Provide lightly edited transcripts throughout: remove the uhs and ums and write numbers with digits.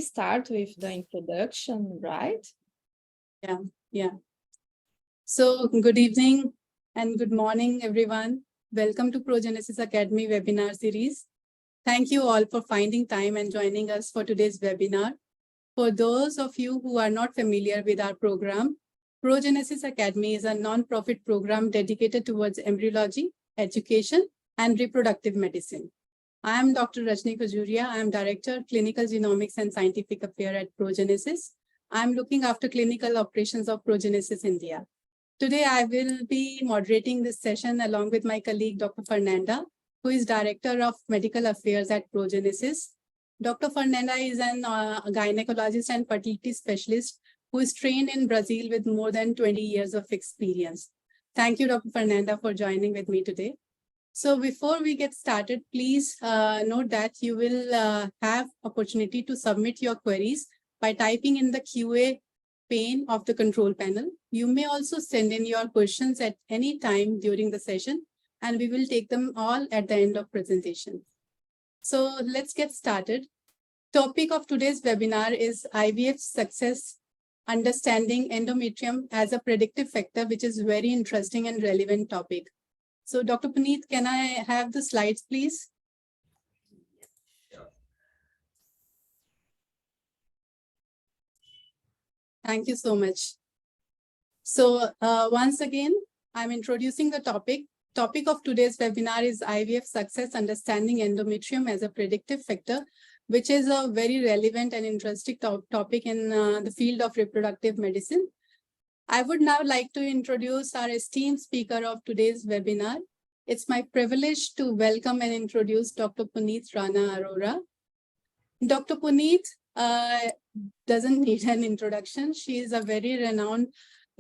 Start with the introduction, right? Yeah. So good evening and good morning, everyone. Welcome to Progenesis Academy webinar series. Thank you all for finding time and joining us for today's webinar. For those of you who are not familiar with our program, Progenesis Academy is a non-profit program dedicated towards embryology, education, and reproductive medicine. I am Dr. Rajni Khajuria. I am Director, Clinical Genomics and Scientific Affairs at Progenesis. I am looking after clinical operations of Progenesis India. Today, I will be moderating this session along with my colleague, Dr. Fernanda, who is Director of Medical Affairs at Progenesis. Dr. Fernanda is a gynecologist and fertility specialist who is trained in Brazil with more than 20 years of experience. Thank you, Dr. Fernanda, for joining with me today. So before we get started, please note that you will have opportunity to submit your queries by typing in the QA pane of the control panel. You may also send in your questions at any time during the session, and we will take them all at the end of presentation. So let's get started. Topic of today's webinar is IVF Success, Understanding Endometrium as a Predictive Factor, which is very interesting and relevant topic. So Dr. Puneet, can I have the slides, please? Sure. Thank you so much. So once again, I'm introducing the topic. Topic of today's webinar is IVF Success, Understanding Endometrium as a Predictive Factor, which is a very relevant and interesting topic in the field of reproductive medicine. I would now like to introduce our esteemed speaker of today's webinar. It's my privilege to welcome and introduce Dr. Puneet Rana Arora. Dr. Puneet doesn't need an introduction. She is a very renowned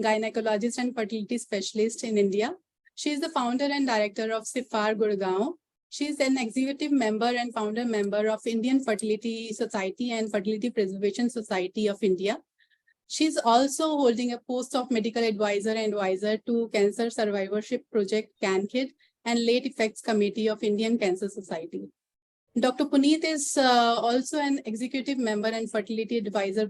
gynecologist and fertility specialist in India. She is the founder and director of SIFAR Gurgaon. She is an executive member and founder member of Indian Fertility Society and Fertility Preservation Society of India. She's also holding a post of medical advisor and advisor to Cancer Survivorship Project CanKid and Late Effects Committee of Indian Cancer Society. Dr. Puneet is also an executive member and fertility advisor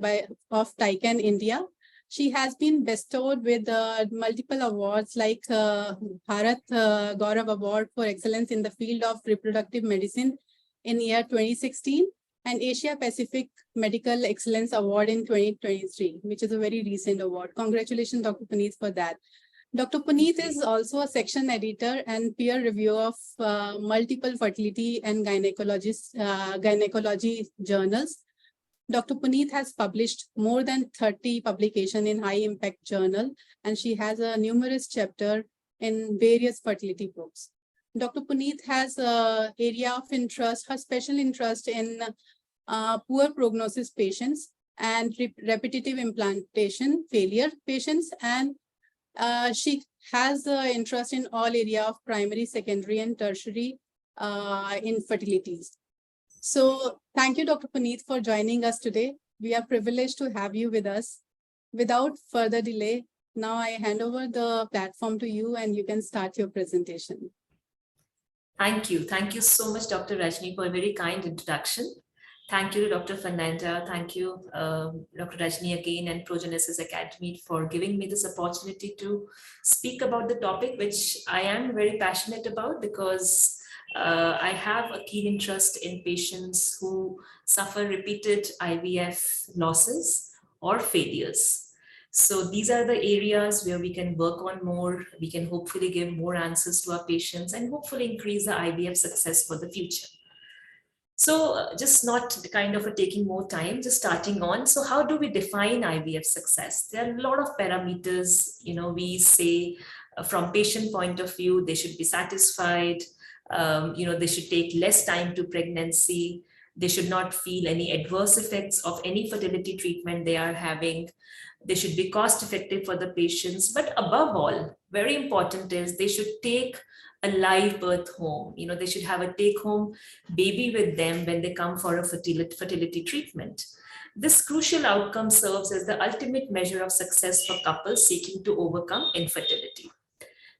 of TICAN India. She has been bestowed with multiple awards like Bharat Gaurav Award for Excellence in the Field of Reproductive Medicine in year 2016 and Asia Pacific Medical Excellence Award in 2023, which is a very recent award. Congratulations, Dr. Puneet, for that. Dr. Puneet is also a section editor and peer reviewer of multiple fertility and gynecology journals. Dr. Puneet has published more than 30 publications in high impact journal, and she has a numerous chapter in various fertility books. Dr. Puneet has an area of interest, her special interest in poor prognosis patients and repetitive implantation failure patients, and she has interest in all area of primary, secondary, and tertiary infertilities. So thank you, Dr. Puneet, for joining us today. We are privileged to have you with us. Without further delay, now I hand over the platform to you and you can start your presentation. Thank you. Thank you so much, Dr. Rajni, for a very kind introduction. Thank you to Dr. Fernanda. Thank you, Dr. Rajni again and Progenesis Academy for giving me this opportunity to speak about the topic, which I am very passionate about because I have a keen interest in patients who suffer repeated IVF losses or failures. So these are the areas where we can work on more. We can hopefully give more answers to our patients and hopefully increase the IVF success for the future. So just not kind of taking more time, just starting on. So how do we define IVF success? There are a lot of parameters, we say from patient point of view, they should be satisfied. They should take less time to pregnancy. They should not feel any adverse effects of any fertility treatment they are having. They should be cost effective for the patients. But above all, very important is they should take a live birth home. They should have a take home baby with them when they come for a fertility treatment. This crucial outcome serves as the ultimate measure of success for couples seeking to overcome infertility.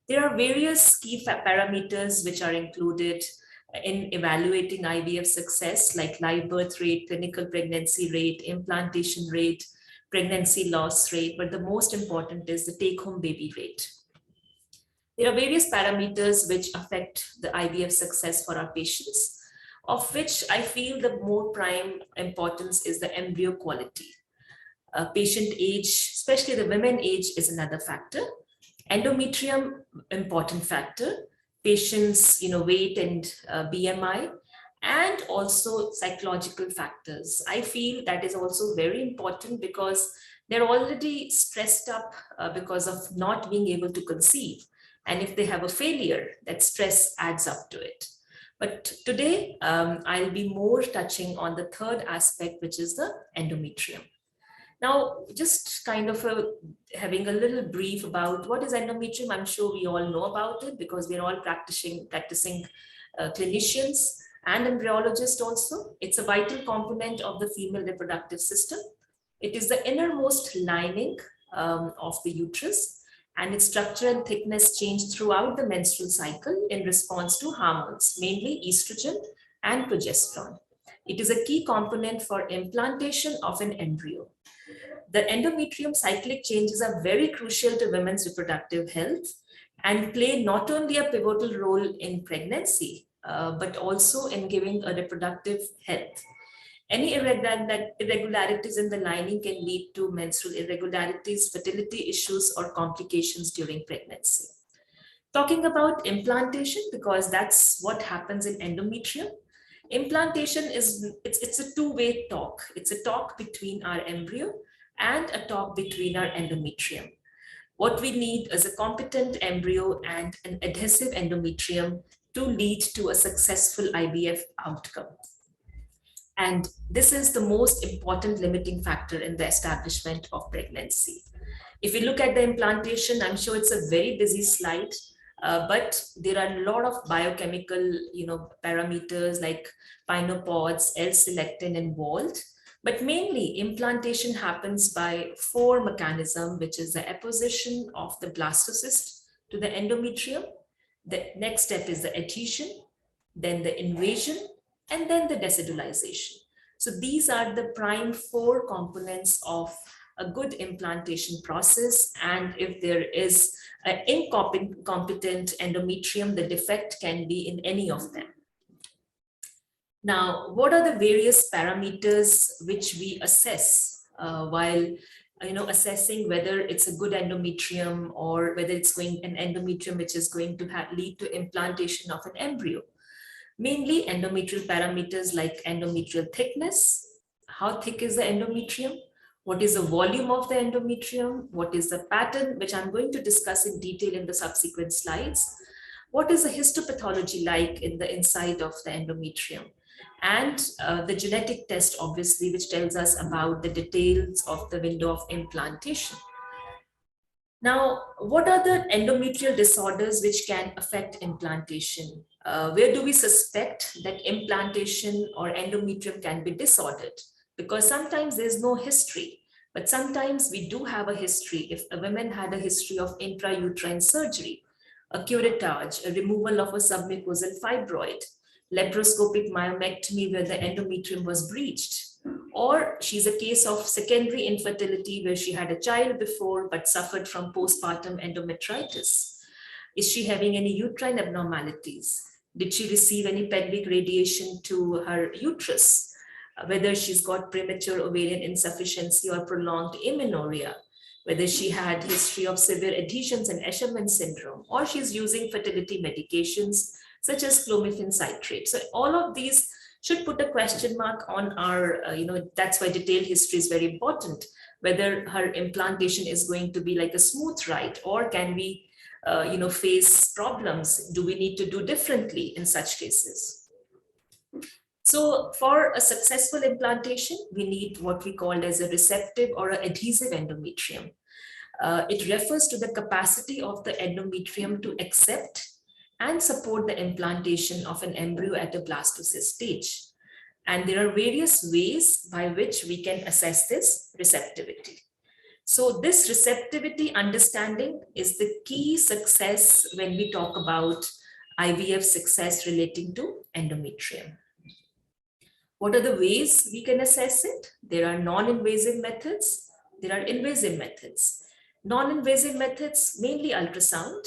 There are various key parameters which are included. in evaluating IVF success, like live birth rate, clinical pregnancy rate, implantation rate, pregnancy loss rate, but the most important is the take-home baby rate. There are various parameters which affect the IVF success for our patients, of which I feel the more prime importance is the embryo quality. Patient age, especially the women age, is another factor. Endometrium, important factor. Patients, weight and BMI, and also psychological factors. I feel that is also very important because they're already stressed up because of not being able to conceive. And if they have a failure, that stress adds up to it. But today, I'll be more touching on the third aspect, which is the endometrium. Now, just kind of having a little brief about what is endometrium. I'm sure we all know about it because we're all practicing clinicians and embryologists also. It's a vital component of the female reproductive system. It is the innermost lining of the uterus, and its structure and thickness change throughout the menstrual cycle in response to hormones, mainly estrogen and progesterone. It is a key component for implantation of an embryo. The endometrium cyclic changes are very crucial to women's reproductive health and play not only a pivotal role in pregnancy, but also in giving a reproductive health. Any irregularities in the lining can lead to menstrual irregularities, fertility issues, or complications during pregnancy. Talking about implantation, because that's what happens in endometrium. Implantation it's a two-way talk. It's a talk between our embryo and a talk between our endometrium. What we need is a competent embryo and an adhesive endometrium to lead to a successful IVF outcome. And this is the most important limiting factor in the establishment of pregnancy. If you look at the implantation, I'm sure it's a very busy slide, but there are a lot of biochemical parameters like pinopods, L-selectin, and Wald. But mainly implantation happens by four mechanisms, which is the apposition of the blastocyst to the endometrium. The next step is the adhesion, then the invasion, and then the decedulization. So these are the prime four components of a good implantation process. And if there is an incompetent endometrium, the defect can be in any of them. Now, what are the various parameters which we assess while assessing whether it's a good endometrium or whether it's an endometrium which is going to lead to implantation of an embryo? Mainly endometrial parameters like endometrial thickness. How thick is the endometrium? What is the volume of the endometrium? What is the pattern, which I'm going to discuss in detail in the subsequent slides? What is the histopathology like in the inside of the endometrium? And the genetic test, obviously, which tells us about the details of the window of implantation. Now, what are the endometrial disorders which can affect implantation? Where do we suspect that implantation or endometrium can be disordered? Because sometimes there's no history, but sometimes we do have a history. If a woman had a history of intrauterine surgery, a curettage, a removal of a submucosal fibroid, laparoscopic myomectomy where the endometrium was breached, or she's a case of secondary infertility where she had a child before but suffered from postpartum endometritis. Is she having any uterine abnormalities? Did she receive any pelvic radiation to her uterus? Whether she's got premature ovarian insufficiency or prolonged amenorrhea, whether she had history of severe adhesions and Escherman syndrome, or she's using fertility medications such as clomiphene citrate. So all of these should put a question mark on our, that's why detailed history is very important, whether her implantation is going to be like a smooth ride, or can we, face problems? Do we need to do differently in such cases? So for a successful implantation, we need what we call as a receptive or an adhesive endometrium. It refers to the capacity of the endometrium to accept and support the implantation of an embryo at a blastocyst stage. And there are various ways by which we can assess this receptivity. So this receptivity understanding is the key success when we talk about IVF success relating to endometrium. What are the ways we can assess it? There are non-invasive methods, there are invasive methods. Non-invasive methods, mainly ultrasound.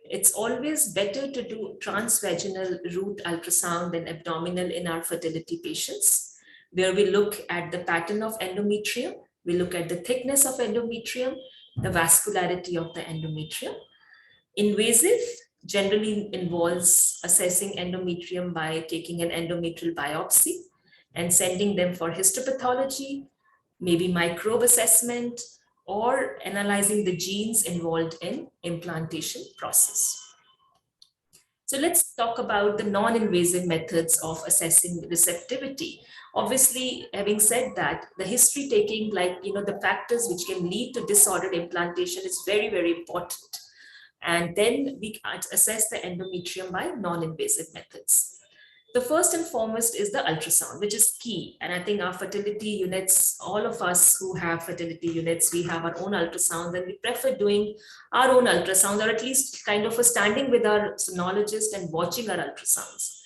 It's always better to do transvaginal root ultrasound than abdominal in our fertility patients, where we look at the pattern of endometrium, we look at the thickness of endometrium, the vascularity of the endometrium. Invasive generally involves assessing endometrium by taking an endometrial biopsy and sending them for histopathology, maybe microbe assessment, or analyzing the genes involved in implantation process. So let's talk about the non-invasive methods of assessing receptivity. Obviously, having said that, the history taking, like, the factors which can lead to disordered implantation is very, very important. And then we assess the endometrium by non-invasive methods. The first and foremost is the ultrasound, which is key. And I think our fertility units, all of us who have fertility units, we have our own ultrasound, and we prefer doing our own ultrasound, or at least kind of standing with our sonologist and watching our ultrasounds,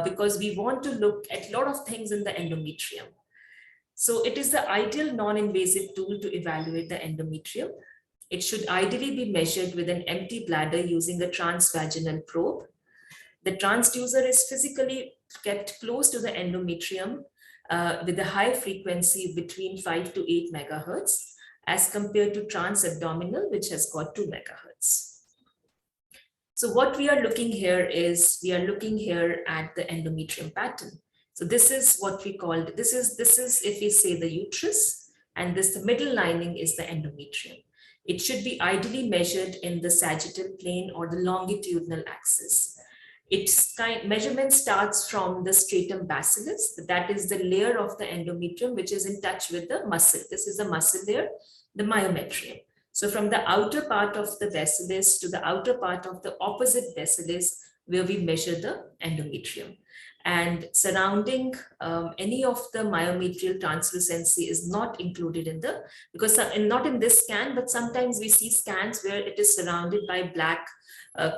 because we want to look at a lot of things in the endometrium. So it is the ideal non-invasive tool to evaluate the endometrium. It should ideally be measured with an empty bladder using a transvaginal probe. The transducer is physically kept close to the endometrium with a high frequency between 5 to 8 megahertz, as compared to transabdominal, which has got 2 megahertz. So what we are looking here is, we are looking here at the endometrium pattern. So this is what we call, this is if we say the uterus, and the middle lining is the endometrium. It should be ideally measured in the sagittal plane or the longitudinal axis. Its measurement starts from the stratum basilis, that is the layer of the endometrium which is in touch with the muscle. This is the muscle layer, the myometrium. So from the outer part of the basilis to the outer part of the opposite basilis, where we measure the endometrium. And surrounding any of the myometrial translucency is not included in the, because not in this scan, but sometimes we see scans where it is surrounded by black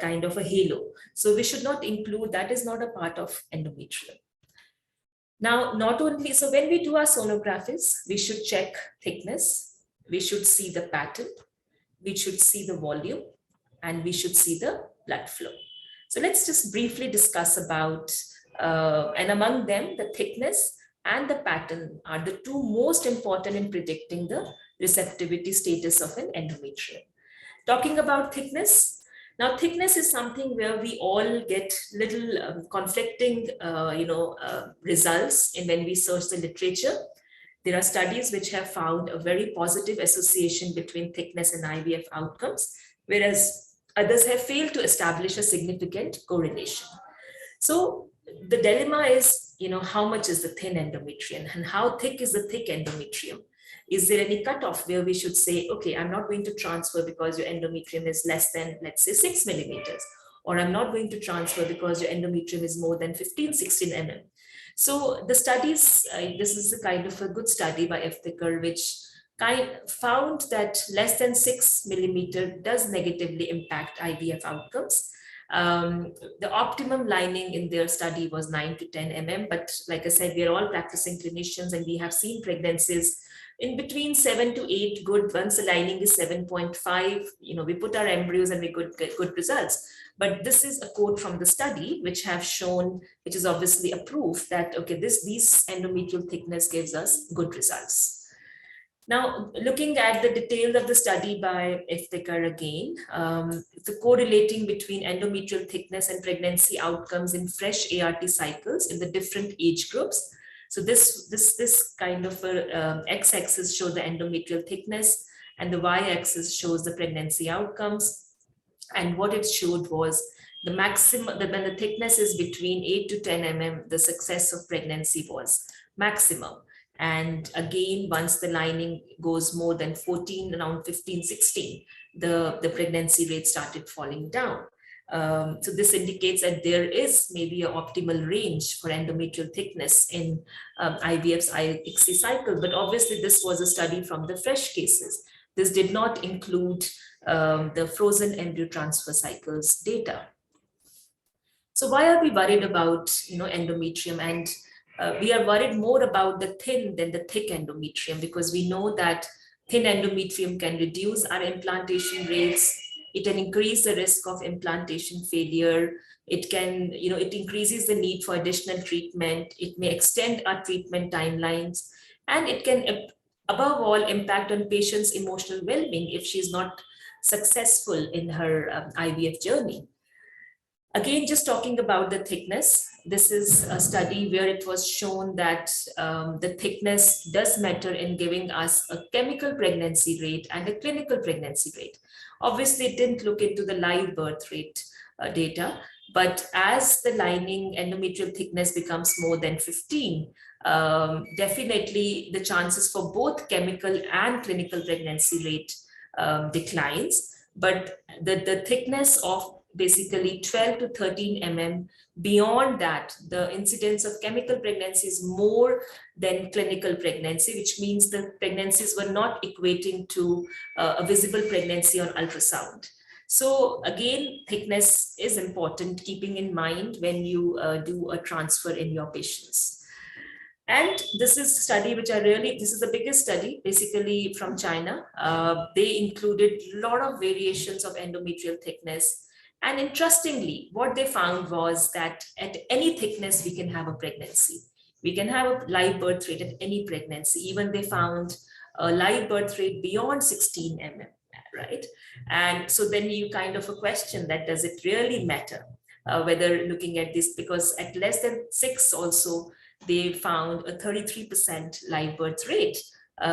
kind of a halo. So we should not include, that is not a part of endometrium. Now, not only, so when we do our sonographies, we should check thickness, we should see the pattern, we should see the volume, and we should see the blood flow. So let's just briefly discuss about, and among them, the thickness and the pattern are the two most important in predicting the receptivity status of an endometrium. Talking about thickness, now thickness is something where we all get little conflicting results when we search the literature. There are studies which have found a very positive association between thickness and IVF outcomes, whereas others have failed to establish a significant correlation. So the dilemma is, how much is the thin endometrium and how thick is the thick endometrium? Is there any cutoff where we should say, okay, I'm not going to transfer because your endometrium is less than, let's say, 6 millimeters, or I'm not going to transfer because your endometrium is more than 15, 16 mm. So the studies, this is a kind of a good study by F. Thicker, which found that less than 6 millimeter does negatively impact IVF outcomes. The optimum lining in their study was 9 to 10 mm, but like I said, we are all practicing clinicians and we have seen pregnancies in between 7 to 8 good. Once the lining is 7.5, we put our embryos and we could get good results. But this is a quote from the study which have shown, which is obviously a proof that, okay, these endometrial thickness gives us good results. Now, looking at the details of the study by F. Thicker again, the correlating between endometrial thickness and pregnancy outcomes in fresh ART cycles in the different age groups. So this kind of x-axis shows the endometrial thickness and the y-axis shows the pregnancy outcomes. And what it showed was the maximum, when the thickness is between 8 to 10 mm, the success of pregnancy was maximum. And again, once the lining goes more than 14, around 15, 16, the pregnancy rate started falling down. So this indicates that there is maybe an optimal range for endometrial thickness in IVF's ICSI cycle, but obviously this was a study from the fresh cases. This did not include the frozen embryo transfer cycles data. So why are we worried about, endometrium? And we are worried more about the thin than the thick endometrium, because we know that thin endometrium can reduce our implantation rates. It can increase the risk of implantation failure. It can, it increases the need for additional treatment. It may extend our treatment timelines, and it can, above all, impact on patients' emotional well-being if she's not successful in her IVF journey. Again, just talking about the thickness, this is a study where it was shown that the thickness does matter in giving us a chemical pregnancy rate and a clinical pregnancy rate. Obviously, it didn't look into the live birth rate data, but as the lining endometrial thickness becomes more than 15, definitely the chances for both chemical and clinical pregnancy rate declines. But the thickness of basically 12 to 13 beyond that, the incidence of chemical pregnancy is more than clinical pregnancy, which means the pregnancies were not equating to a visible pregnancy on ultrasound. So again, thickness is important, keeping in mind when you do a transfer in your patients. And this is a study which this is the biggest study basically from China. They included a lot of variations of endometrial thickness. And interestingly, what they found was that at any thickness, we can have a pregnancy. We can have a live birth rate at any pregnancy. Even they found a live birth rate beyond 16 right? And so then you kind of a question that, does it really matter whether looking at this, because at less than 6 also, they found a 33% live birth rate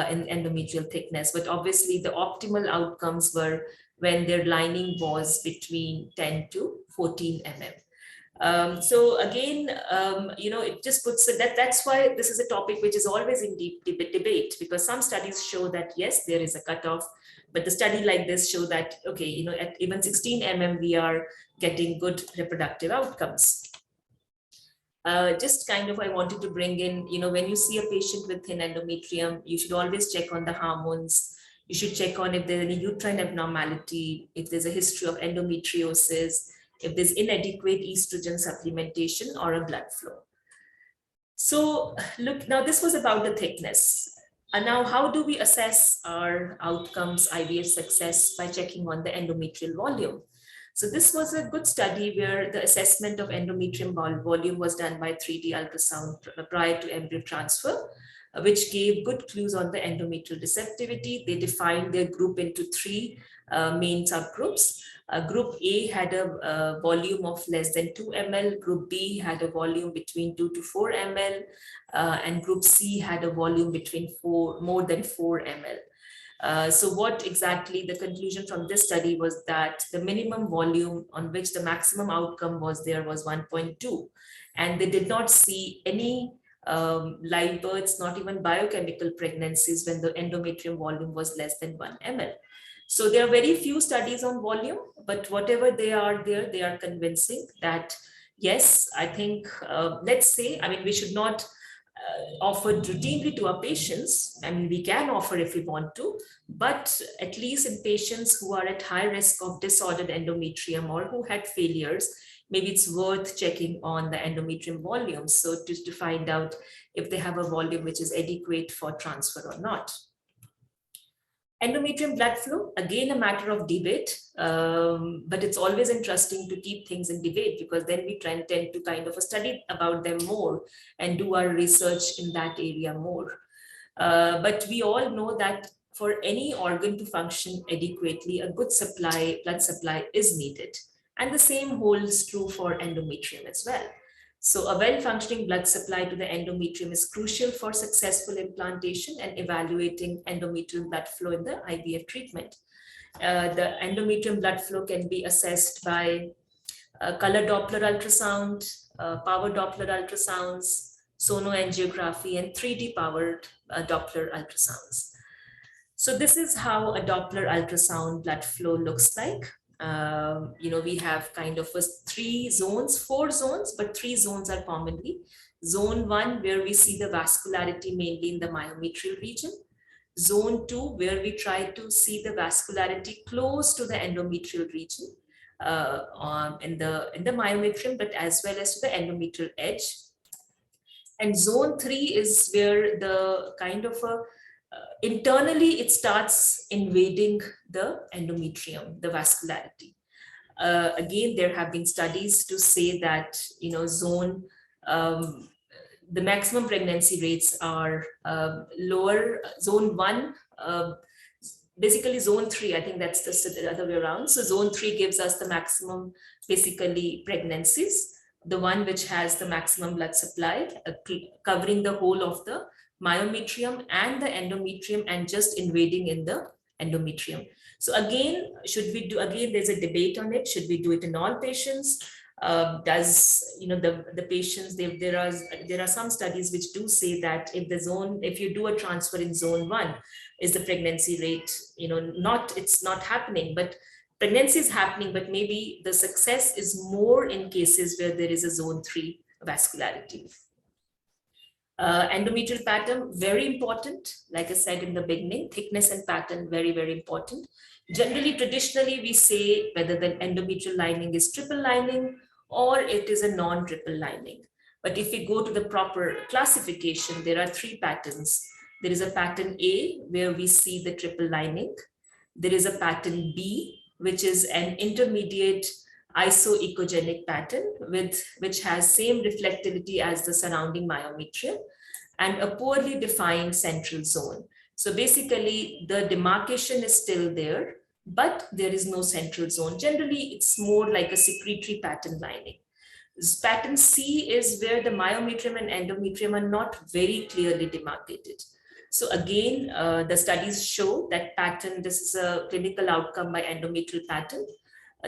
in endometrial thickness. But obviously the optimal outcomes were when their lining was between 10 to 14 So again, it just puts it that's why this is a topic which is always in deep debate, because some studies show that yes, there is a cutoff, but the study like this show that, okay, at even 16 we are getting good reproductive outcomes. Just kind of, I wanted to bring in, when you see a patient with thin endometrium, you should always check on the hormones. You should check on if there's any uterine abnormality, if there's a history of endometriosis, if there's inadequate estrogen supplementation or a blood flow. So look, now this was about the thickness. And now how do we assess our outcomes, IVF success, by checking on the endometrial volume? So this was a good study where the assessment of endometrium volume was done by 3D ultrasound prior to embryo transfer, which gave good clues on the endometrial receptivity. They defined their group into 3 main subgroups. Group A had a volume of less than 2 ml, Group B had a volume between 2 to 4 ml, and Group C had a volume between more than 4 ml. So what exactly the conclusion from this study was that the minimum volume on which the maximum outcome was there was 1.2, and they did not see any live births, not even biochemical pregnancies, when the endometrium volume was less than 1 ml. So there are very few studies on volume, but whatever they are there, they are convincing that yes, I think, let's say, I mean, we should not offered routinely to our patients. I mean, we can offer if we want to, but at least in patients who are at high risk of disordered endometrium or who had failures, maybe it's worth checking on the endometrium volume. So to find out if they have a volume which is adequate for transfer or not. Endometrium blood flow, again, a matter of debate, but it's always interesting to keep things in debate, because then we tend to kind of study about them more and do our research in that area more. But we all know that for any organ to function adequately, a good blood supply is needed. And the same holds true for endometrium as well. So a well-functioning blood supply to the endometrium is crucial for successful implantation and evaluating endometrial blood flow in the IVF treatment. The endometrium blood flow can be assessed by color Doppler ultrasound, power Doppler ultrasounds, sonoangiography, and 3D powered Doppler ultrasounds. So this is how a Doppler ultrasound blood flow looks like. We have kind of 4 zones, but 3 zones are commonly. Zone 1, where we see the vascularity mainly in the myometrial region. Zone 2, where we try to see the vascularity close to the endometrial region. in the myometrium, but as well as to the endometrial edge. And zone 3 is where the kind of a internally it starts invading the endometrium, the vascularity. Again, there have been studies to say that, you know, the maximum pregnancy rates are lower. Zone 1, basically zone 3, I think that's the other way around. So zone 3 gives us the maximum, basically, pregnancies, the one which has the maximum blood supply, covering the whole of the myometrium and the endometrium and just invading in the endometrium. So again, there's a debate on it. Should we do it in all patients? Does, you know, the patients, there are some studies which do say that if you do a transfer in zone 1, is the pregnancy rate, you know, it's not happening, but pregnancy is happening, but maybe the success is more in cases where there is a zone 3 vascularity. Endometrial pattern, very important. Like I said in the beginning, thickness and pattern, very, very important. Generally, traditionally, we say whether the endometrial lining is triple lining or it is a non-triple lining. But if we go to the proper classification, there are 3 patterns. There is a pattern A, where we see the triple lining. There is a pattern B, which is an intermediate isoecogenic pattern which has same reflectivity as the surrounding myometrium and a poorly defined central zone. So basically the demarcation is still there, but there is no central zone. Generally, it's more like a secretory pattern lining. Pattern C is where the myometrium and endometrium are not very clearly demarcated. So again, the studies show that pattern, this is a clinical outcome by endometrial pattern.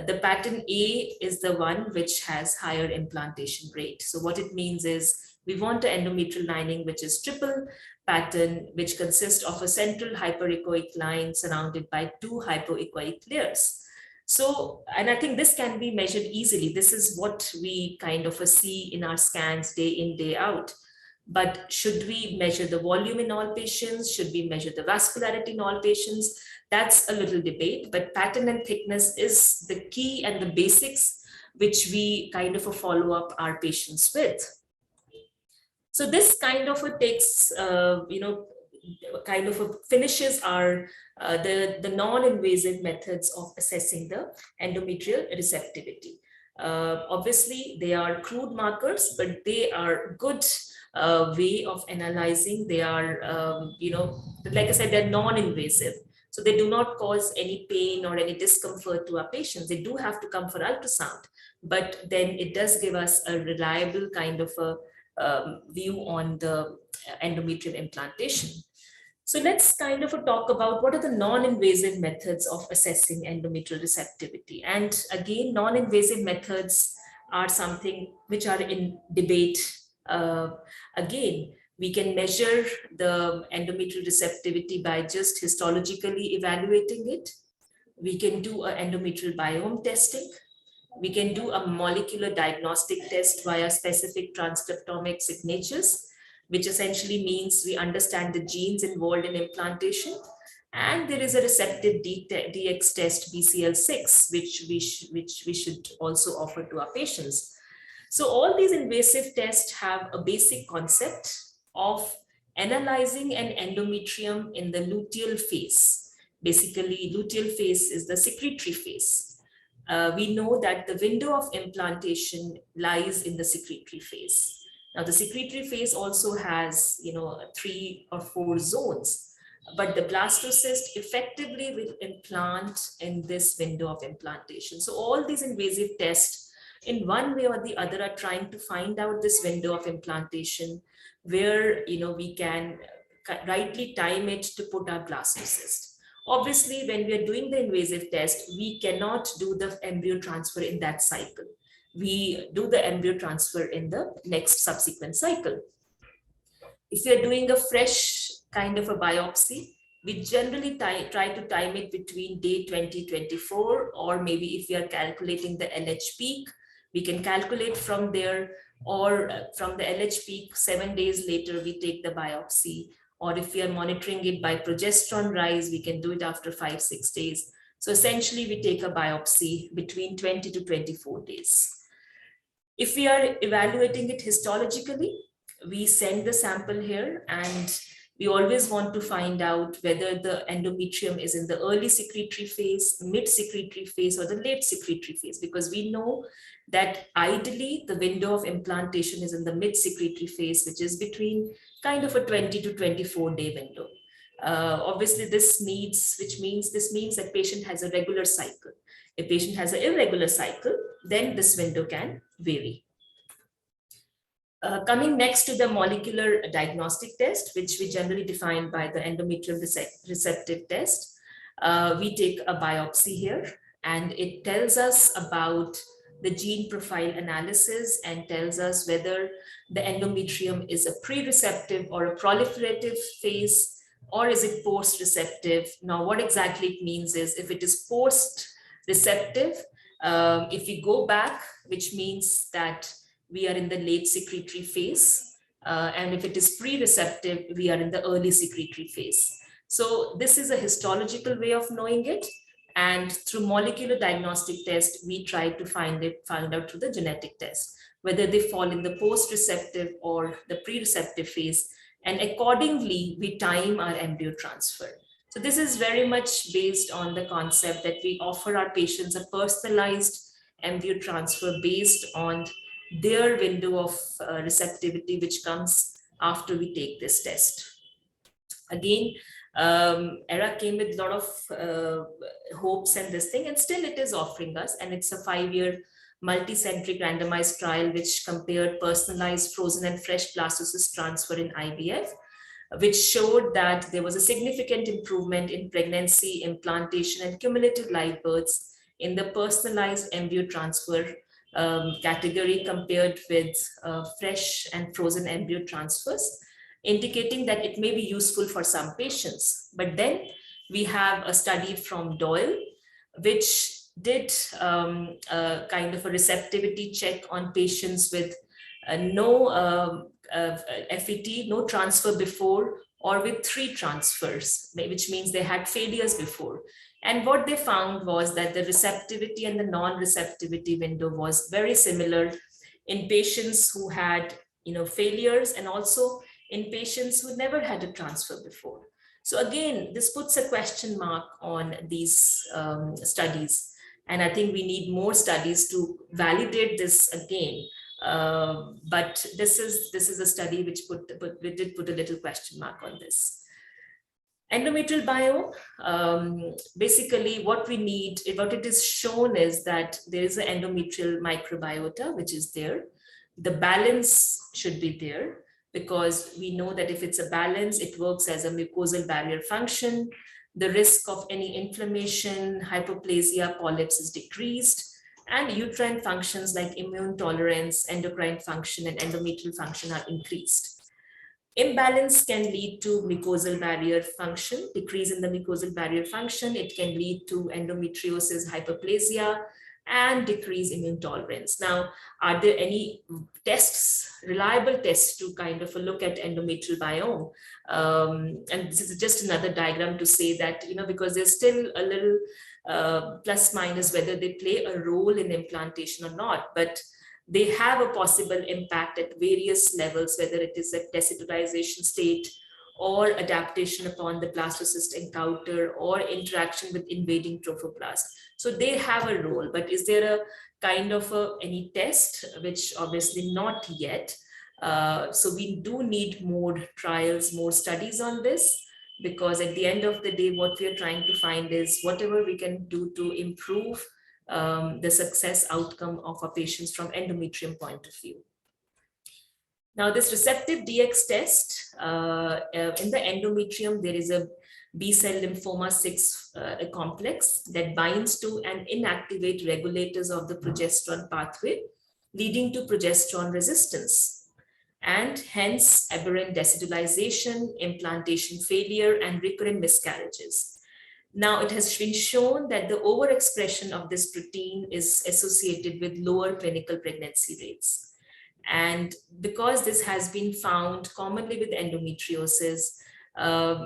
The pattern A is the one which has higher implantation rate. So what it means is we want an endometrial lining which is triple pattern, which consists of a central hyperechoic line surrounded by 2 hypoechoic layers. So, and I think this can be measured easily. This is what we kind of see in our scans day in, day out. But should we measure the volume in all patients? Should we measure the vascularity in all patients? That's a little debate, but pattern and thickness is the key and the basics which we kind of follow up our patients with. So this kind of takes, kind of finishes our the non-invasive methods of assessing the endometrial receptivity. Obviously, they are crude markers, but they are good way of analyzing. They are, like I said, they're non-invasive. So they do not cause any pain or any discomfort to our patients. They do have to come for ultrasound, but then it does give us a reliable kind of a view on the endometrium implantation. So let's kind of talk about what are the non-invasive methods of assessing endometrial receptivity. And again, non-invasive methods are something which are in debate. Again, we can measure the endometrial receptivity by just histologically evaluating it. We can do an endometrial biome testing. We can do a molecular diagnostic test via specific transcriptomic signatures, which essentially means we understand the genes involved in implantation. And there is a receptive DX test, BCL6, which we should also offer to our patients. So all these invasive tests have a basic concept of analyzing an endometrium in the luteal phase. Basically, luteal phase is the secretory phase. We know that the window of implantation lies in the secretory phase. Now, the secretory phase also has, 3 or 4 zones, but the blastocyst effectively will implant in this window of implantation. So all these invasive tests, in one way or the other, are trying to find out this window of implantation where, we can rightly time it to put our blastocyst. Obviously, when we are doing the invasive test, we cannot do the embryo transfer in that cycle. We do the embryo transfer in the next subsequent cycle. If you're doing a fresh kind of a biopsy, we generally try to time it between day 20-24, or maybe if we are calculating the LH peak, we can calculate from there, or from the LH peak, 7 days later, we take the biopsy. Or if we are monitoring it by progesterone rise, we can do it after 5-6 days. So essentially, we take a biopsy between 20 to 24 days. If we are evaluating it histologically, we send the sample here, and we always want to find out whether the endometrium is in the early secretory phase, mid secretory phase, or the late secretory phase, because we know that ideally the window of implantation is in the mid secretory phase, which is between kind of a 20 to 24 day window. Obviously, this means that patient has a regular cycle. If patient has an irregular cycle, then this window can vary. Coming next to the molecular diagnostic test, which we generally define by the endometrium receptive test, we take a biopsy here, and it tells us about the gene profile analysis and tells us whether the endometrium is a pre-receptive or a proliferative phase, or is it post-receptive. Now, what exactly it means is if it is post-receptive, if we go back, which means that we are in the late secretory phase. And if it is pre-receptive, we are in the early secretory phase. So this is a histological way of knowing it. And through molecular diagnostic test, we try to find out through the genetic test, whether they fall in the post-receptive or the pre-receptive phase. And accordingly, we time our embryo transfer. So this is very much based on the concept that we offer our patients a personalized embryo transfer based on their window of receptivity, which comes after we take this test. Again, ERA came with a lot of hopes and this thing, and still it is offering us, and it's a 5-year multicentric randomized trial which compared personalized frozen and fresh blastocyst transfer in IVF, which showed that there was a significant improvement in pregnancy, implantation, and cumulative live births in the personalized embryo transfer category compared with fresh and frozen embryo transfers, indicating that it may be useful for some patients. But then we have a study from Doyle, which did kind of a receptivity check on patients with no FET, no transfer before, or with 3 transfers, which means they had failures before. And what they found was that the receptivity and the non-receptivity window was very similar in patients who had failures, and also in patients who never had a transfer before. So again, this puts a question mark on these studies. And I think we need more studies to validate this again. But this is a study which did put a little question mark on this. Endometrial biome, basically what we need, what it is shown is that there is an endometrial microbiota, which is there. The balance should be there, because we know that if it's a balance, it works as a mucosal barrier function. The risk of any inflammation, hypoplasia, polyps is decreased, and uterine functions like immune tolerance, endocrine function, and endometrial function are increased. Imbalance can lead to mucosal barrier function, decrease in the mucosal barrier function. It can lead to endometriosis, hyperplasia, and decrease immune tolerance. Now, are there any tests, reliable tests to kind of look at endometrial biome? And this is just another diagram to say that, because there's still a little plus minus whether they play a role in implantation or not, but they have a possible impact at various levels, whether it is a desitorization state or adaptation upon the blastocyst encounter or interaction with invading trophoblast. So they have a role, but is there a kind of any test, which obviously not yet. So we do need more trials, more studies on this, because at the end of the day, what we are trying to find is whatever we can do to improve the success outcome of our patients from endometrium point of view. Now, this receptive DX test, in the endometrium, there is a B-cell lymphoma 6 complex that binds to and inactivate regulators of the progesterone pathway, leading to progesterone resistance, and hence aberrant desitorization, implantation failure, and recurrent miscarriages. Now, it has been shown that the overexpression of this protein is associated with lower clinical pregnancy rates. And because this has been found commonly with endometriosis,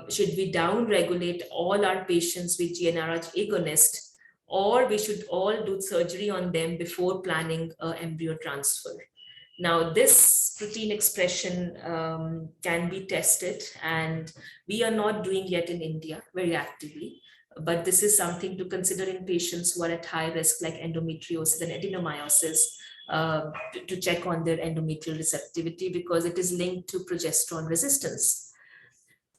Should we down-regulate all our patients with GnRH agonist, or we should all do surgery on them before planning embryo transfer? Now, this protein expression can be tested, and we are not doing yet in India very actively, but this is something to consider in patients who are at high risk, like endometriosis and adenomyosis, to check on their endometrial receptivity, because it is linked to progesterone resistance.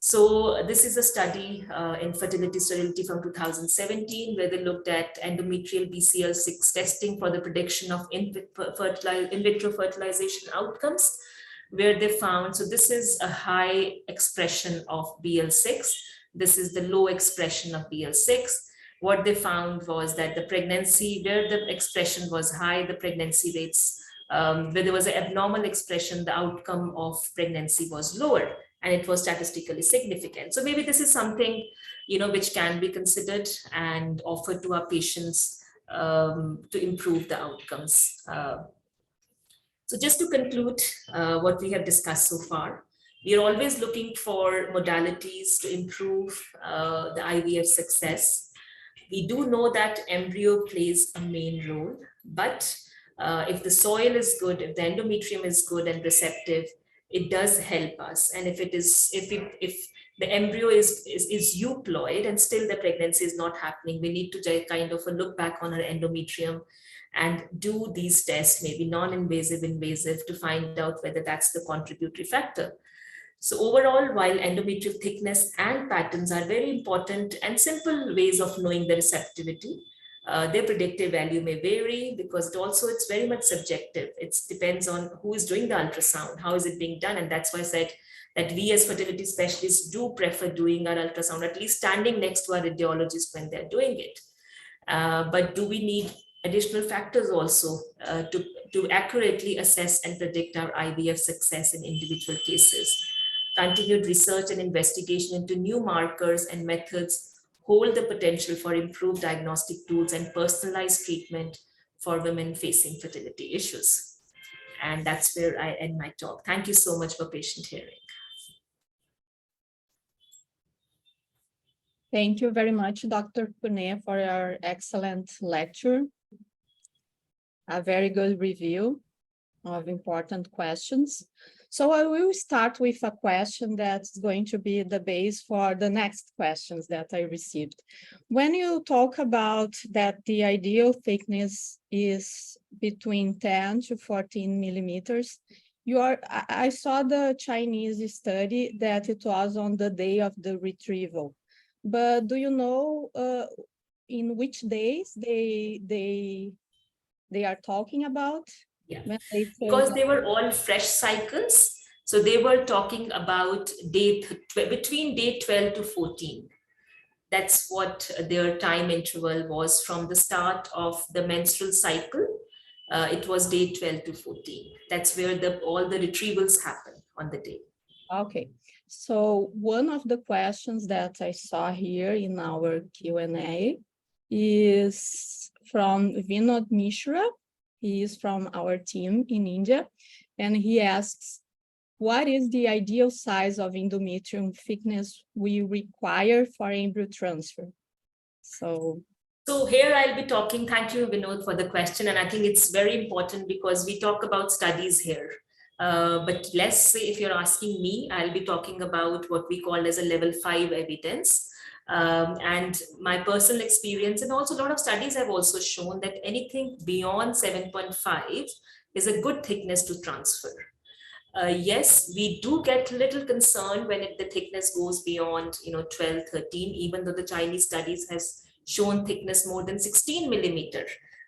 So this is a study in fertility sterility from 2017, where they looked at endometrial BCL6 testing for the prediction of in vitro fertilization outcomes, where they found, so this is a high expression of BL6. This is the low expression of BL6. What they found was that the pregnancy, where the expression was high, the pregnancy rates, where there was an abnormal expression, the outcome of pregnancy was lower, and it was statistically significant. So maybe this is something, which can be considered and offered to our patients to improve the outcomes. So just to conclude what we have discussed so far, we are always looking for modalities to improve the IVF success. We do know that embryo plays a main role, but if the soil is good, if the endometrium is good and receptive, it does help us. And if the embryo is euploid and still the pregnancy is not happening, we need to kind of look back on our endometrium and do these tests, maybe non-invasive, invasive, to find out whether that's the contributory factor. So overall, while endometrial thickness and patterns are very important and simple ways of knowing the receptivity, their predictive value may vary, because it's very much subjective. It depends on who is doing the ultrasound, how is it being done. And that's why I said that we as fertility specialists do prefer doing our ultrasound, at least standing next to our radiologist when they're doing it. But do we need additional factors also to accurately assess and predict our IVF success in individual cases? Continued research and investigation into new markers and methods hold the potential for improved diagnostic tools and personalized treatment for women facing fertility issues. And that's where I end my talk. Thank you so much for patient hearing. Thank you very much, Dr. Puneet, for your excellent lecture. A very good review of important questions. So I will start with a question that's going to be the base for the next questions that I received. When you talk about that the ideal thickness is between 10 to 14 millimeters, I saw the Chinese study that it was on the day of the retrieval. But do you know in which days they are talking about? Yeah, because they were all fresh cycles. So they were talking about between day 12 to 14. That's what their time interval was from the start of the menstrual cycle. It was day 12 to 14. That's where all the retrievals happen on the day. Okay. So one of the questions that I saw here in our Q&A is from Vinod Mishra. He is from our team in India, and he asks, what is the ideal size of endometrium thickness we require for embryo transfer? So here I'll be talking, thank you, Vinod, for the question. And I think it's very important because we talk about studies here. But let's say if you're asking me, I'll be talking about what we call as a level 5 evidence. And my personal experience, and also a lot of studies have also shown that anything beyond 7.5 is a good thickness to transfer. Yes, we do get a little concerned when the thickness goes beyond 12, 13, even though the Chinese studies has shown thickness more than 16 millimeter,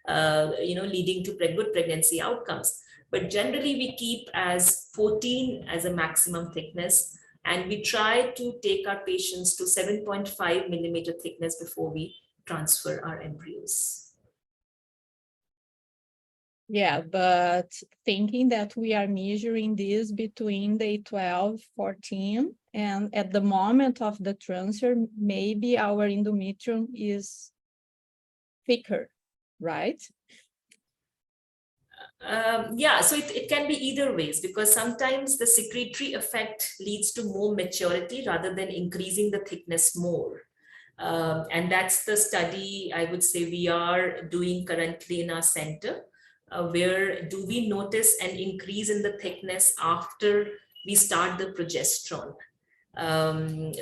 leading to good pregnancy outcomes. But generally we keep as 14 as a maximum thickness. And we try to take our patients to 7.5 millimeter thickness before we transfer our embryos. Yeah, but thinking that we are measuring this between day 12, 14, and at the moment of the transfer, maybe our endometrium is thicker, right? Yeah, so it can be either ways, because sometimes the secretory effect leads to more maturity rather than increasing the thickness more. And that's the study I would say we are doing currently in our center, where do we notice an increase in the thickness after we start the progesterone.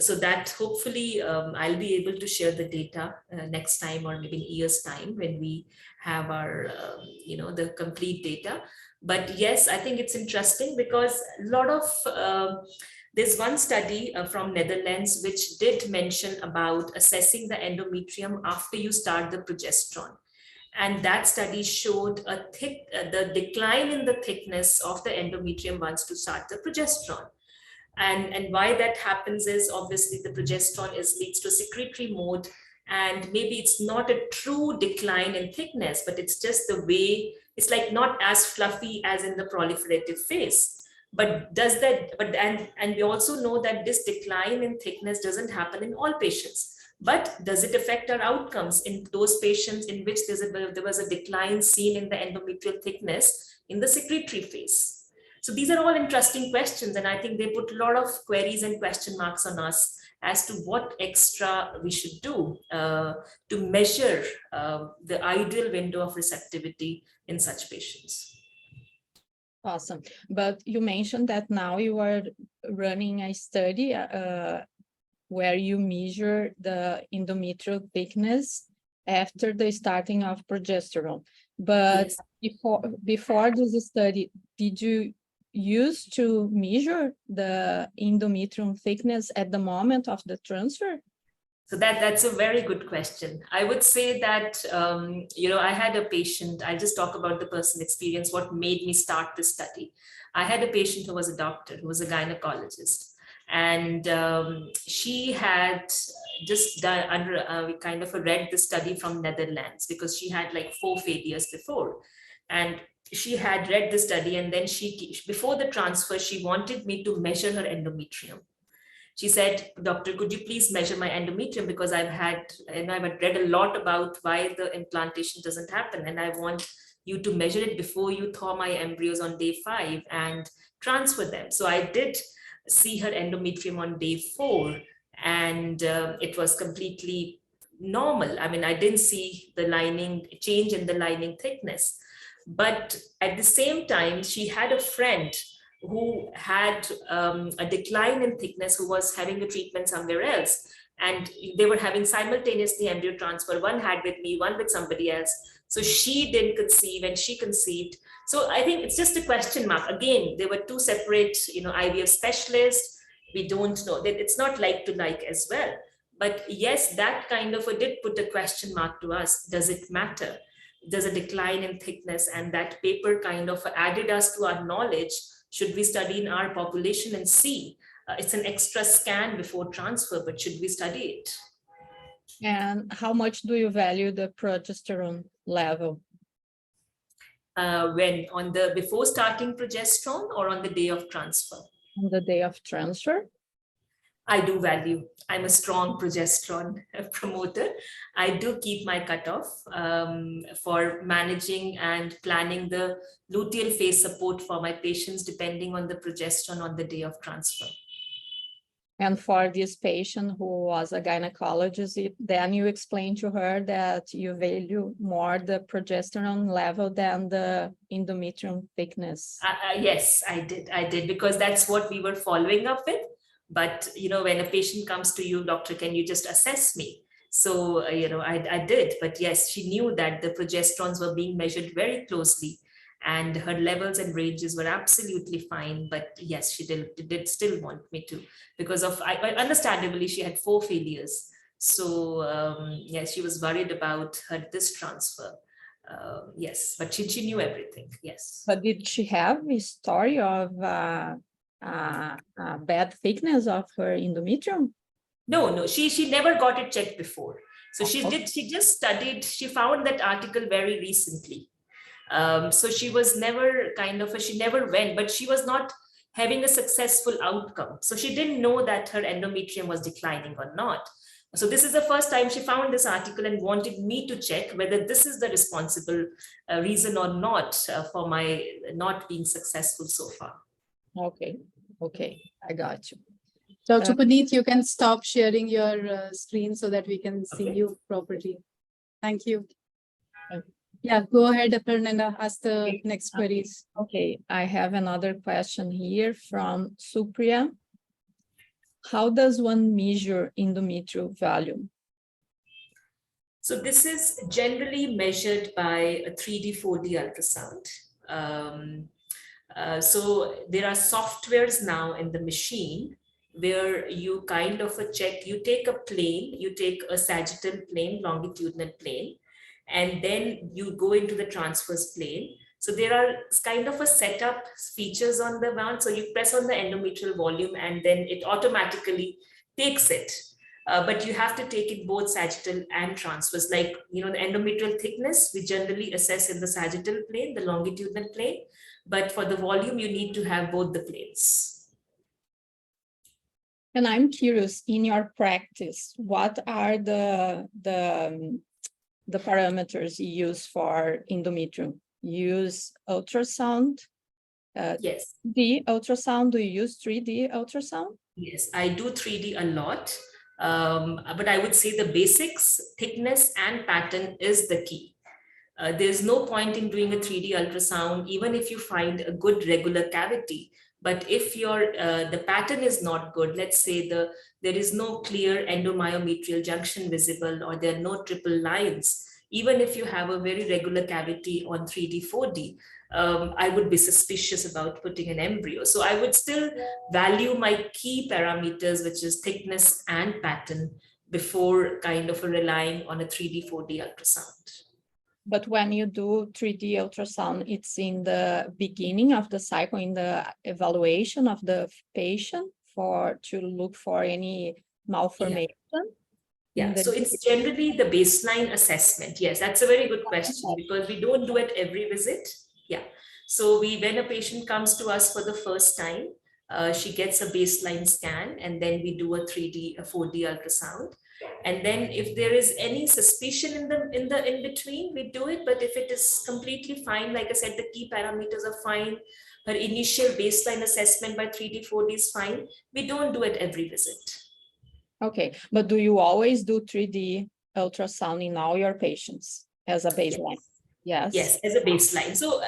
So that hopefully I'll be able to share the data next time, or maybe in a year's time when we have our, the complete data. But yes, I think it's interesting because a lot of, there's one study from Netherlands which did mention about assessing the endometrium after you start the progesterone. And that study showed the decline in the thickness of the endometrium once to start the progesterone. And why that happens is obviously the progesterone leads to secretory mode, and maybe it's not a true decline in thickness, but it's just the way, it's like not as fluffy as in the proliferative phase. But does that, and we also know that this decline in thickness doesn't happen in all patients. But does it affect our outcomes in those patients in which there was a decline seen in the endometrial thickness in the secretory phase? So these are all interesting questions, and I think they put a lot of queries and question marks on us as to what extra we should do to measure the ideal window of receptivity in such patients. Awesome. But you mentioned that now you are running a study where you measure the endometrial thickness after the starting of progesterone. But yes, before this study, did you use to measure the endometrium thickness at the moment of the transfer? So that's a very good question. I would say that, I had a patient, I'll just talk about the personal experience, what made me start this study. I had a patient who was a doctor, who was a gynecologist. And she had just done we kind of read the study from Netherlands, because she had like 4 failures before. And she had read the study, and then before the transfer, she wanted me to measure her endometrium. She said, "Doctor, could you please measure my endometrium, because I've read a lot about why the implantation doesn't happen, and I want you to measure it before you thaw my embryos on day 5 and transfer them." So I did see her endometrium on day 4, and it was completely normal. I mean, I didn't see the lining change in the lining thickness. But at the same time, she had a friend who had a decline in thickness, who was having a treatment somewhere else. And they were having simultaneously embryo transfer. One had with me, one with somebody else. So she didn't conceive and she conceived. So I think it's just a question mark. Again, there were 2 separate, IVF specialists. We don't know. It's not like to like as well. But yes, that kind of did put a question mark to us. Does it matter? There's a decline in thickness, and that paper kind of added us to our knowledge. Should we study in our population and see? It's an extra scan before transfer, but should we study it? And how much do you value the progesterone level? When before starting progesterone, or on the day of transfer? On the day of transfer. I do value. I'm a strong progesterone promoter. I do keep my cutoff for managing and planning the luteal phase support for my patients, depending on the progesterone on the day of transfer. And for this patient who was a gynecologist, then you explained to her that you value more the progesterone level than the endometrium thickness. Yes, I did, because that's what we were following up with. But, when a patient comes to you, "Doctor, can you just assess me?" So, I did. But yes, she knew that the progesterones were being measured very closely, and her levels and ranges were absolutely fine. But yes, she did still want me to, because of, understandably, she had 4 failures. So yes, she was worried about this transfer. Yes, but she knew everything. Yes. But did she have a story of bad thickness of her endometrium? No, she never got it checked before. So she just studied, she found that article very recently. So she was never she never went, but she was not having a successful outcome. So she didn't know that her endometrium was declining or not. So this is the first time she found this article and wanted me to check whether this is the responsible reason or not for my not being successful so far. Okay, okay, I got you. Dr. Puneet, you can stop sharing your screen so that we can see Okay. you properly. Thank you. Okay. Yeah, go ahead, Fernanda, ask the next queries. Okay, I have another question here from Supriya. How does one measure endometrial volume? So this is generally measured by a 3D, 4D ultrasound. So there are softwares now in the machine where you kind of check, you take a plane, you take a sagittal plane, longitudinal plane, and then you go into the transverse plane. So there are kind of a setup features on the one. So you press on the endometrial volume and then it automatically takes it. But you have to take it both sagittal and transverse. Like, the endometrial thickness, we generally assess in the sagittal plane, the longitudinal plane. But for the volume, you need to have both the planes. And I'm curious, in your practice, what are the parameters you use for endometrium? You use ultrasound? Yes. The ultrasound, do you use 3D ultrasound? Yes, I do 3D a lot. But I would say the basics, thickness and pattern is the key. There's no point in doing a 3D ultrasound, even if you find a good regular cavity. But if the pattern is not good, let's say there is no clear endomyometrial junction visible, or there are no triple lines, even if you have a very regular cavity on 3D, 4D, I would be suspicious about putting an embryo. So I would still value my key parameters, which is thickness and pattern, before kind of relying on a 3D, 4D ultrasound. But when you do 3D ultrasound, it's in the beginning of the cycle, in the evaluation of the patient to look for any malformation. Yeah, so it's generally the baseline assessment. Yes, that's a very good question, because we don't do it every visit. Yeah, so when a patient comes to us for the first time, she gets a baseline scan, and then we do a 3D, a 4D ultrasound. And then if there is any suspicion in between, we do it. But if it is completely fine, like I said, the key parameters are fine, her initial baseline assessment by 3D, 4D is fine, we don't do it every visit. Okay, but do you always do 3D ultrasound in all your patients as a baseline? Yes. Yes, as a baseline. So,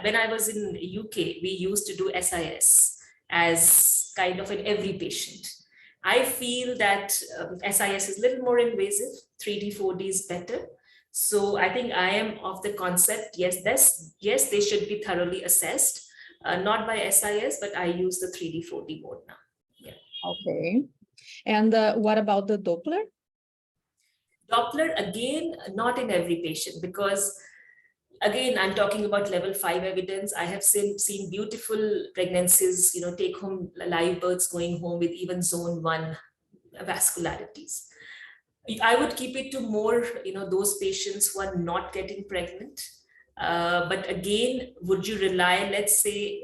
when I was in UK, we used to do SIS as kind of in every patient. I feel that SIS is a little more invasive, 3D, 4D is better. So I think I am of the concept, yes, they should be thoroughly assessed, not by SIS, but I use the 3D, 4D mode now. Yeah. Okay. And what about the Doppler? Doppler, again, not in every patient, because again, I'm talking about level 5 evidence. I have seen beautiful pregnancies, take home live births going home with even zone 1 vascularities. I would keep it to more, those patients who are not getting pregnant. But again, would you rely, let's say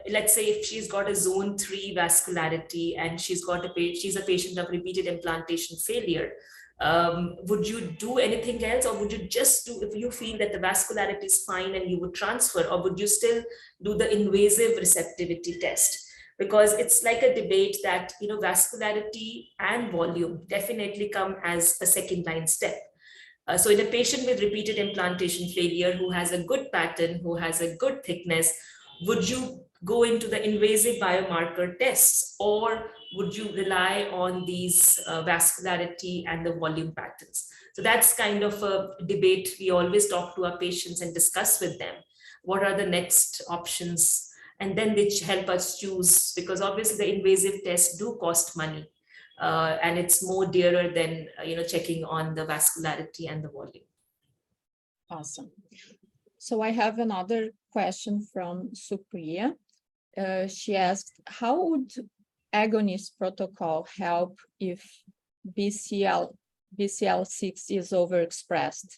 if she's got a zone 3 vascularity and she's a patient of repeated implantation failure, would you do anything else, or would you just do, if you feel that the vascularity is fine and you would transfer, or would you still do the invasive receptivity test? Because it's like a debate that, vascularity and volume definitely come as a second line step. So in a patient with repeated implantation failure who has a good pattern, who has a good thickness, would you go into the invasive biomarker tests, or would you rely on these vascularity and the volume patterns? So that's kind of a debate we always talk to our patients and discuss with them. What are the next options? And then they help us choose, because obviously the invasive tests do cost money. And it's more dearer than checking on the vascularity and the volume. Awesome. So I have another question from Supriya. She asked, how would agonist protocol help if BCL6 is overexpressed?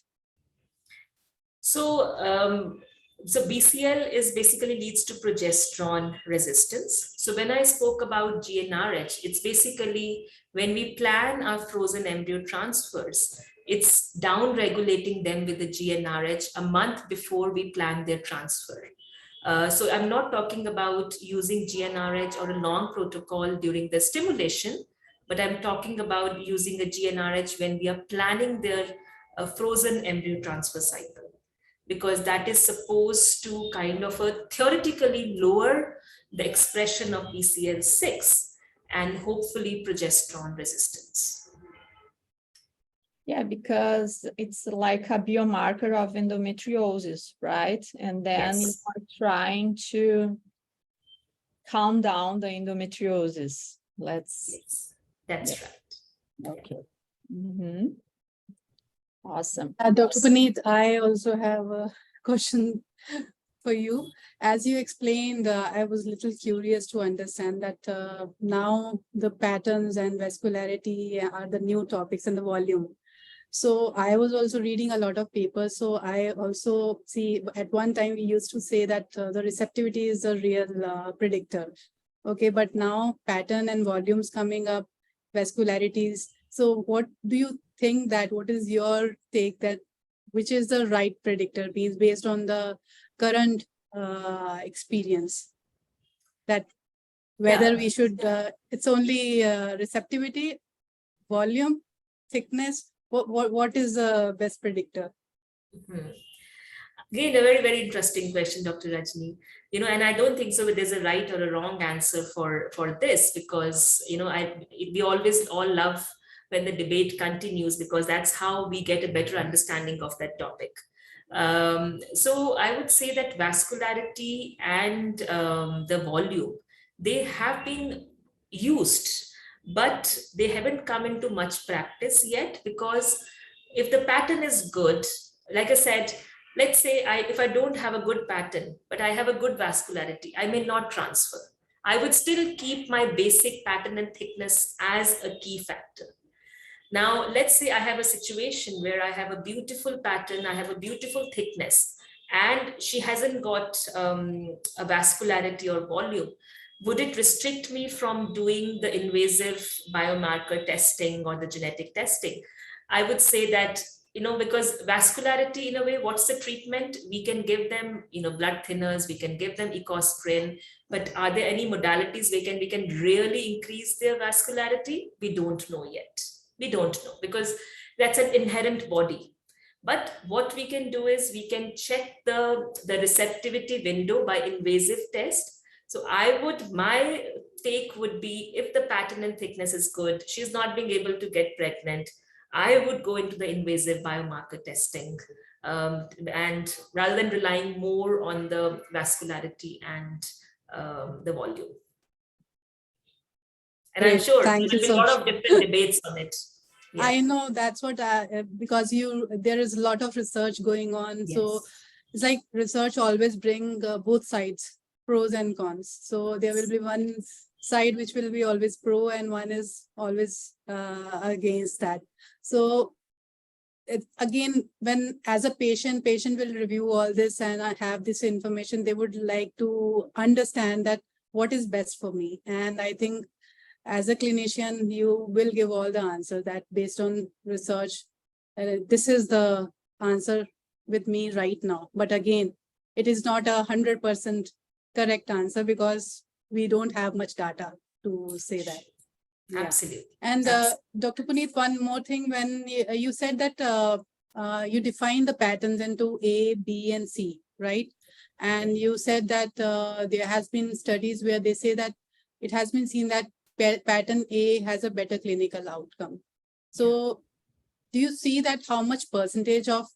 So So BCL is basically leads to progesterone resistance. So when I spoke about GnRH, it's basically when we plan our frozen embryo transfers, it's down regulating them with the GnRH a month before we plan their transfer. So I'm not talking about using GnRH or a long protocol during the stimulation, but I'm talking about using a GnRH when we are planning their frozen embryo transfer cycle, because that is supposed to kind of theoretically lower the expression of BCL6 and hopefully progesterone resistance. Yeah, because it's like a biomarker of endometriosis, right? And then you Yes. are trying to calm down the endometriosis. Yes, that's Yeah. right. Okay. Mhm. Awesome. Dr. Puneet, I also have a question for you. As you explained, I was a little curious to understand that now the patterns and vascularity are the new topics in the volume. So I was also reading a lot of papers. So I also see at one time we used to say that the receptivity is a real predictor. Okay, but now pattern and volumes coming up, vascularities. So what do you think that, what is your take that, which is the right predictor means based on the current experience, that whether we should, it's only receptivity, volume, thickness, what is the best predictor? Mhm. Again, a very, very interesting question, Dr. Rajni. And I don't think so there's a right or a wrong answer for this, because, we always all love when the debate continues, because that's how we get a better understanding of that topic. So I would say that vascularity and the volume, they have been used, but they haven't come into much practice yet, because if the pattern is good, like I said, let's say if I don't have a good pattern, but I have a good vascularity, I may not transfer. I would still keep my basic pattern and thickness as a key factor. Now, let's say I have a situation where I have a beautiful pattern, I have a beautiful thickness, and she hasn't got a vascularity or volume. Would it restrict me from doing the invasive biomarker testing or the genetic testing? I would say that, because vascularity, in a way, what's the treatment? We can give them, blood thinners, we can give them ecosprin, but are there any modalities we can really increase their vascularity? We don't know yet. We don't know, because that's an inherent body. But what we can do is we can check the receptivity window by invasive test. So my take would be, if the pattern and thickness is good, she's not being able to get pregnant, I would go into the invasive biomarker testing, and rather than relying more on the vascularity and the volume. And Great. I'm sure there Thank you will be a so lot much. of different debates on it. Yeah. I know that's what because there is a lot of research going on. Yes. So it's like research always bring both sides, pros and cons. So there will be one side which will be always pro and one is always against that. So again, when as a patient will review all this and I have this information, they would like to understand that what is best for me. And I think as a clinician, you will give all the answer that based on research, this is the answer with me right now. But again, it is not 100% correct answer because we don't have much data to say that. Yeah. Absolutely. And Dr. Puneet, one more thing, when you said that you define the patterns into A, B, and C, right? And you said that there has been studies where they say that it has been seen that pattern A has a better clinical outcome. So do you see that how much percentage of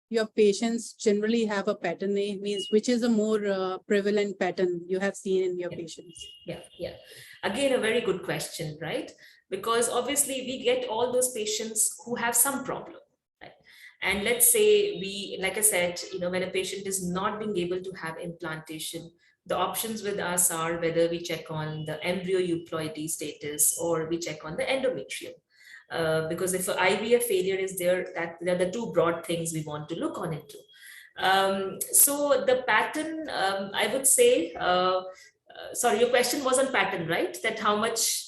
your patients generally have a pattern A, means which is a more prevalent pattern you have seen in your patients? Yeah. Again, a very good question, right? Because obviously we get all those patients who have some problem, right? And let's say like I said, when a patient is not being able to have implantation, the options with us are whether we check on the embryo euploidy status or we check on the endometrium. Because if IVF failure is there, they're the two broad things we want to look on into. So the pattern, I would say, sorry, your question was on pattern, right? That how much,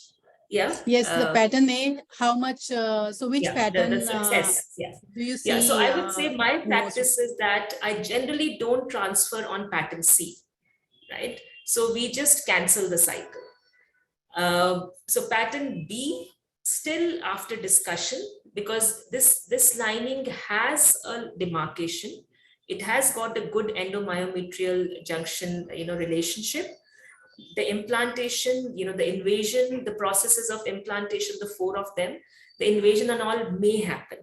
yeah? Yes, the pattern A, how much, so which yeah, pattern the success, yeah. do you Yeah, so see? I would say my most? practice is that I generally don't transfer on pattern C, right? So we just cancel the cycle. So pattern B, still after discussion, because this lining has a demarcation, it has got a good endomyometrial junction, relationship. The implantation, the invasion, the processes of implantation, the 4 of them, the invasion and all may happen.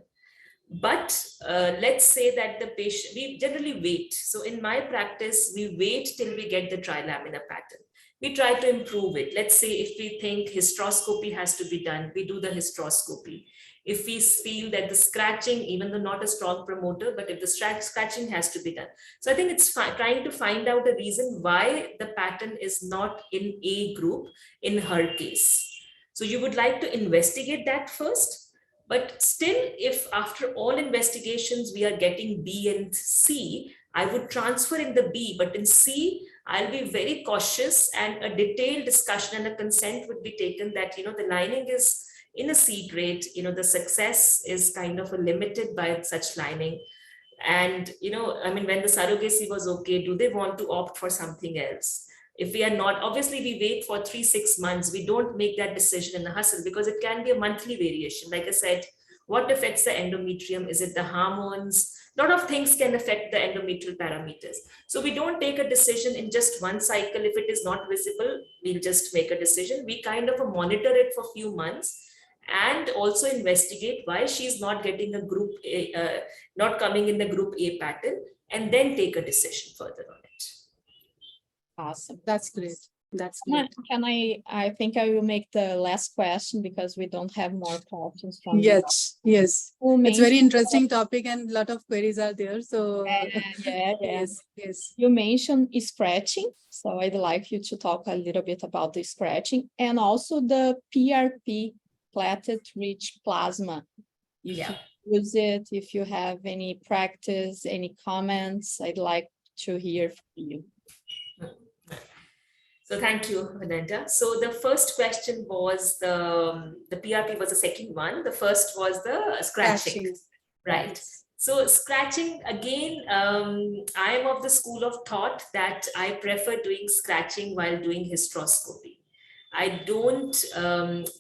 But let's say that the patient, we generally wait. So in my practice, we wait till we get the trilaminar pattern. We try to improve it. Let's say if we think hysteroscopy has to be done, we do the hysteroscopy. If we feel that the scratching, even though not a strong promoter, but if the scratching has to be done. So I think it's trying to find out the reason why the pattern is not in A group in her case. So you would like to investigate that first. But still, if after all investigations we are getting B and C, I would transfer in the B, but in C, I'll be very cautious, and a detailed discussion and a consent would be taken that, the lining is in a C grade, the success is kind of limited by such lining. And, I mean, when the surrogacy was okay, do they want to opt for something else? If we are not, obviously we wait for 3-6 months. We don't make that decision in a hustle because it can be a monthly variation. Like I said, what affects the endometrium? Is it the hormones? A lot of things can affect the endometrial parameters. So we don't take a decision in just one cycle. If it is not visible, we'll just make a decision. We kind of monitor it for a few months and also investigate why she's not getting a group A, not coming in the group A pattern, and then take a decision further on it. Awesome. That's great. That's great. I think I will make the last question because we don't have more questions from Yes, yes. It's very interesting topic and a lot of queries are there. So yeah. Yes. You mentioned scratching. So I'd like you to talk a little bit about the scratching and also the PRP, platelet-rich plasma. If you use it, if you have any practice, any comments, I'd like to hear from you. So thank you, Fernanda. So the first question was the PRP was the second one. The first was the scratching. Right. Yes. So scratching, again, I am of the school of thought that I prefer doing scratching while doing hysteroscopy. I don't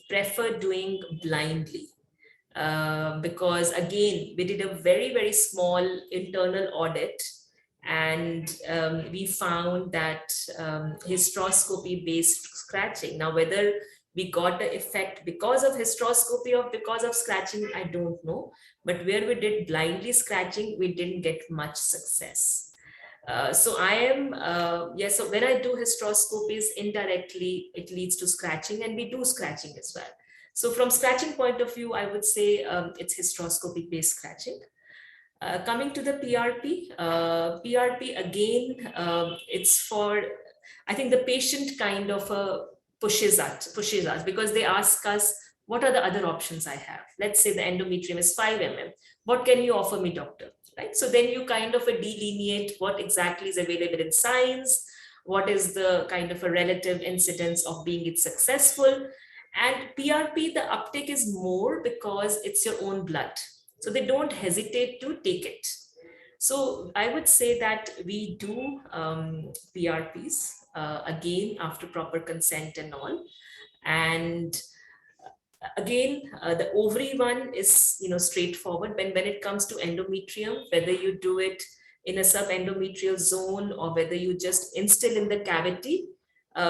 prefer doing blindly because, again, we did a very, very small internal audit. And we found that hysteroscopy-based scratching. Now, whether we got the effect because of hysteroscopy or because of scratching, I don't know. But where we did blindly scratching, we didn't get much success. So I am, so when I do hysteroscopies, indirectly, it leads to scratching, and we do scratching as well. So from scratching point of view, I would say it's hysteroscopy-based scratching. Coming to the PRP, PRP again, it's for, I think the patient kind of pushes us because they ask us, what are the other options I have? Let's say the endometrium is 5 mm. What can you offer me, doctor? Right? So then you kind of delineate what exactly is available in science, what is the kind of a relative incidence of being it successful. And PRP, the uptake is more because it's your own blood. So they don't hesitate to take it. So I would say that we do PRPs again after proper consent and all. And again, the ovary one is straightforward. When it comes to endometrium, whether you do it in a subendometrial zone or whether you just instill in the cavity,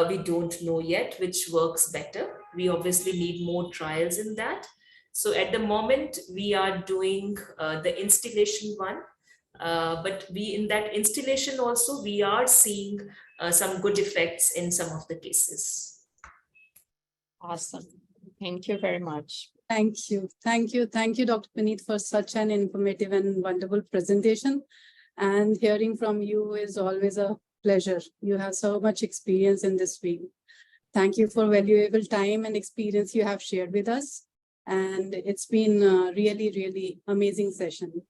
we don't know yet which works better. We obviously need more trials in that. So at the moment, we are doing the installation one, but in that installation also, we are seeing some good effects in some of the cases. Awesome. Thank you very much. Thank you. Thank you. Thank you, Dr. Puneet, for such an informative and wonderful presentation. And hearing from you is always a pleasure. You have so much experience in this field. Thank you for valuable time and experience you have shared with us. And it's been a really, really amazing session.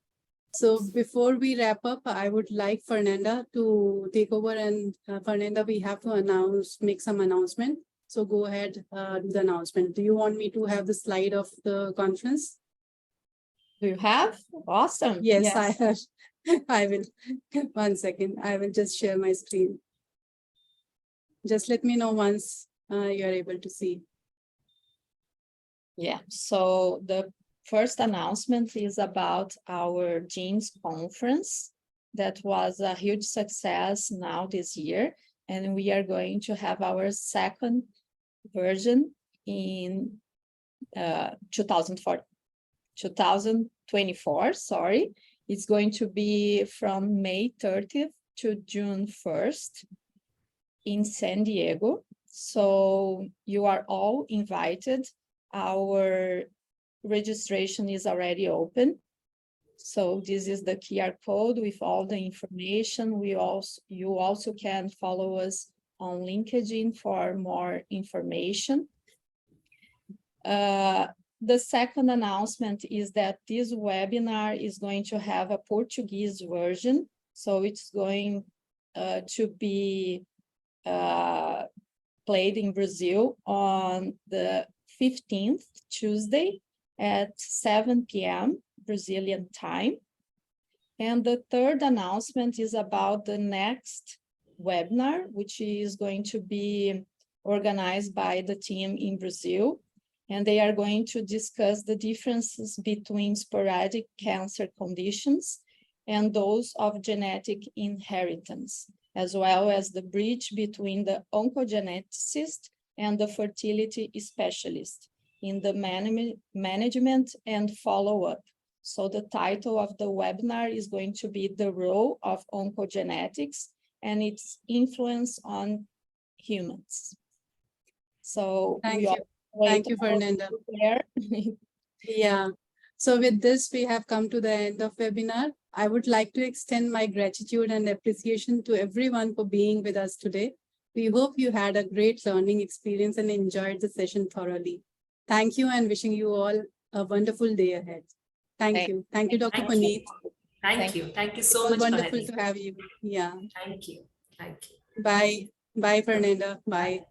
So before we wrap up, I would like Fernanda to take over, and Fernanda, we have to make some announcement. So go ahead, do the announcement. Do you want me to have the slide of the conference? Do you have? Awesome. Yes, I have. I will. 1 second. I will just share my screen. Just let me know once you are able to see. Yeah, so the first announcement is about our Genes Conference. That was a huge success now this year, and we are going to have our second version in 2024, sorry. It's going to be from May 30th to June 1st in San Diego. So you are all invited. Our registration is already open. So this is the QR code with all the information. You also can follow us on LinkedIn for more information. The second announcement is that this webinar is going to have a Portuguese version. So it's going to be played in Brazil on the 15th, Tuesday at 7 p.m. Brazilian time. And the third announcement is about the next webinar, which is going to be organized by the team in Brazil. And they are going to discuss the differences between sporadic cancer conditions and those of genetic inheritance, as well as the bridge between the oncogeneticist and the fertility specialist in the management and follow-up. So the title of the webinar is going to be The Role of Oncogenetics and Its Influence on Humans. So Thank you, Fernanda. Yeah. So with this, we have come to the end of webinar. I would like to extend my gratitude and appreciation to everyone for being with us today. We hope you had a great learning experience and enjoyed the session thoroughly. Thank you, and wishing you all a wonderful day ahead. Thank you. Thank you, Dr. Puneet. Thank you. Thank you so much. Wonderful to have you. Yeah. Thank you. Thank you. Bye. Bye, Fernanda. Bye.